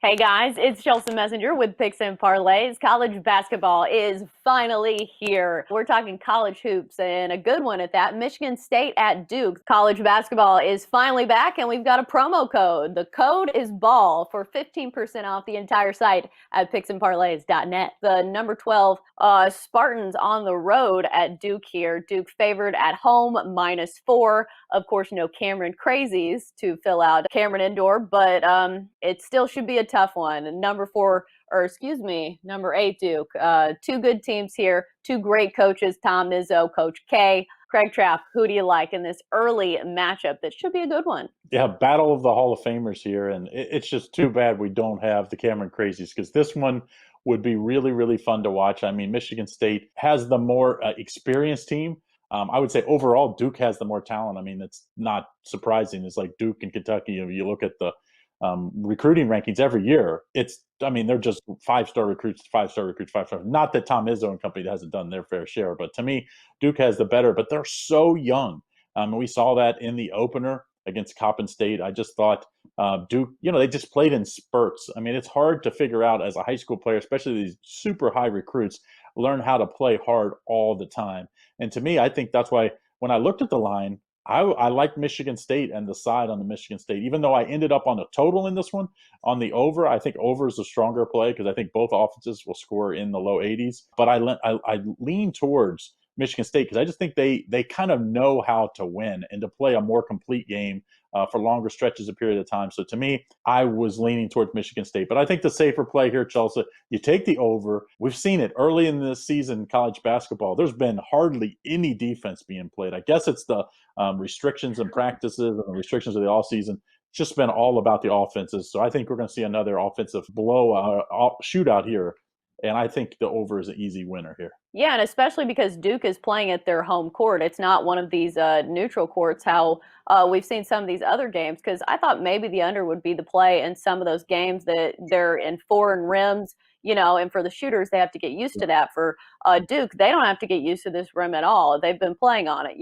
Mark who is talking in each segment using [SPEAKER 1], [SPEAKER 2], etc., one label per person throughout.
[SPEAKER 1] Hey guys, it's Chelsa Messenger with Picks and Parlays. College basketball is finally here. We're talking college hoops and a good one at that. Michigan State at Duke. College basketball is finally back and we've got a promo code. The code is BALL for 15% off the entire site at picksandparlays.net. The number 12 Spartans on the road at Duke here. Duke favored at home -4. Of course, no Cameron Crazies to fill out Cameron Indoor, but it still should be a tough one. Number 8 Duke. Two good teams here, two great coaches, Tom Izzo, Coach K. Craig Trapp, who do you like in this early matchup that should be a good one?
[SPEAKER 2] Yeah, battle of the Hall of Famers here, and it's just too bad we don't have the Cameron Crazies because this one would be really, really fun to watch. I mean, Michigan State has the more experienced team. I would say overall, Duke has the more talent. I mean, it's not surprising. It's like Duke and Kentucky. You look at the recruiting rankings every year. I mean, they're just five-star recruits, five-star recruits, five-star. Not that Tom Izzo and company hasn't done their fair share, but to me, Duke has the better. But they're so young. We saw that in the opener against Coppin State. I just thought Duke, they just played in spurts. I mean, it's hard to figure out as a high school player, especially these super high recruits, learn how to play hard all the time. And to me, I think that's why when I looked at the line, I liked Michigan State and the side on the Michigan State, even though I ended up on a total in this one on the over. I think over is a stronger play because I think both offenses will score in the low 80s. But I lean towards Michigan State because I just think they kind of know how to win and to play a more complete game for longer stretches of period of time. So to me, I was leaning towards Michigan State. But I think the safer play here, Chelsea, you take the over. We've seen it early in this season, college basketball. There's been hardly any defense being played. I guess it's the restrictions and practices and the restrictions of the off season. It's just been all about the offenses. So I think we're going to see another offensive shootout here. And I think the over is an easy winner here.
[SPEAKER 1] Yeah, and especially because Duke is playing at their home court. It's not one of these neutral courts, how we've seen some of these other games. Because I thought maybe the under would be the play in some of those games that they're in foreign rims, and for the shooters, they have to get used to that. For Duke, they don't have to get used to this rim at all. They've been playing on it.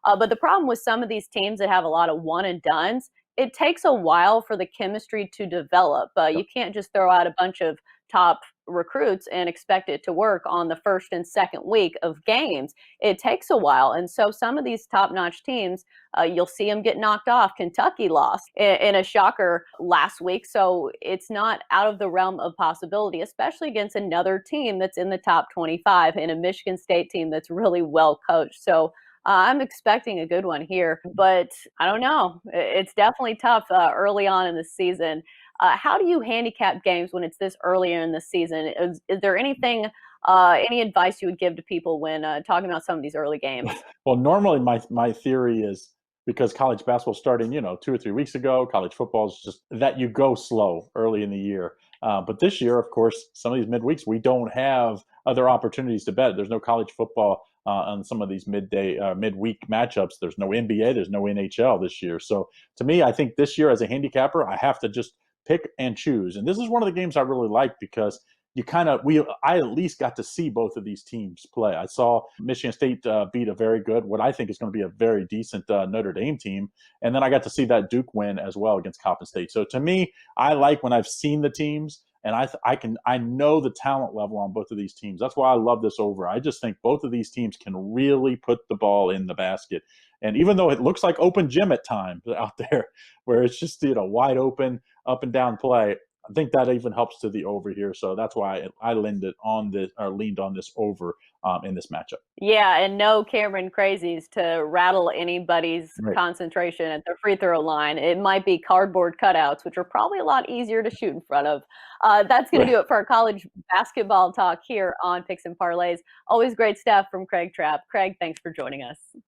[SPEAKER 1] But the problem with some of these teams that have a lot of one and dones, it takes a while for the chemistry to develop. You can't just throw out a bunch of top recruits and expect it to work on the first and second week of games. It takes a while. And so some of these top-notch teams, you'll see them get knocked off. Kentucky lost in a shocker last week. So it's not out of the realm of possibility, especially against another team that's in the top 25 and a Michigan State team that's really well coached. So I'm expecting a good one here, but I don't know. It's definitely tough early on in the season. How do you handicap games when it's this earlier in the season? Is there anything, any advice you would give to people when talking about some of these early games?
[SPEAKER 2] Well, normally my theory is because college basketball starting, 2 or 3 weeks ago, college football is just that you go slow early in the year. But this year, of course, some of these midweeks, we don't have other opportunities to bet. There's no college football on some of these midweek matchups. There's no NBA, there's no NHL this year. So to me, I think this year as a handicapper, I have to just pick and choose. And this is one of the games I really like because I at least got to see both of these teams play. I saw Michigan State beat a very good, what I think is going to be a very decent Notre Dame team, and then I got to see that Duke win as well against Coppin State. So to me, I like when I've seen the teams and I know the talent level on both of these teams. That's why I love this over. I just think both of these teams can really put the ball in the basket. And even though it looks like open gym at times out there, where it's just wide open up and down play, I think that even helps to the over here. So that's why I leaned on this over in this matchup.
[SPEAKER 1] Yeah, and no Cameron Crazies to rattle anybody's
[SPEAKER 2] Right.
[SPEAKER 1] concentration at the free throw line. It might be cardboard cutouts, which are probably a lot easier to shoot in front of. That's going to
[SPEAKER 2] Right.
[SPEAKER 1] do it for our college basketball talk here on Picks and Parlays. Always great stuff from Craig Trapp. Craig, thanks for joining us.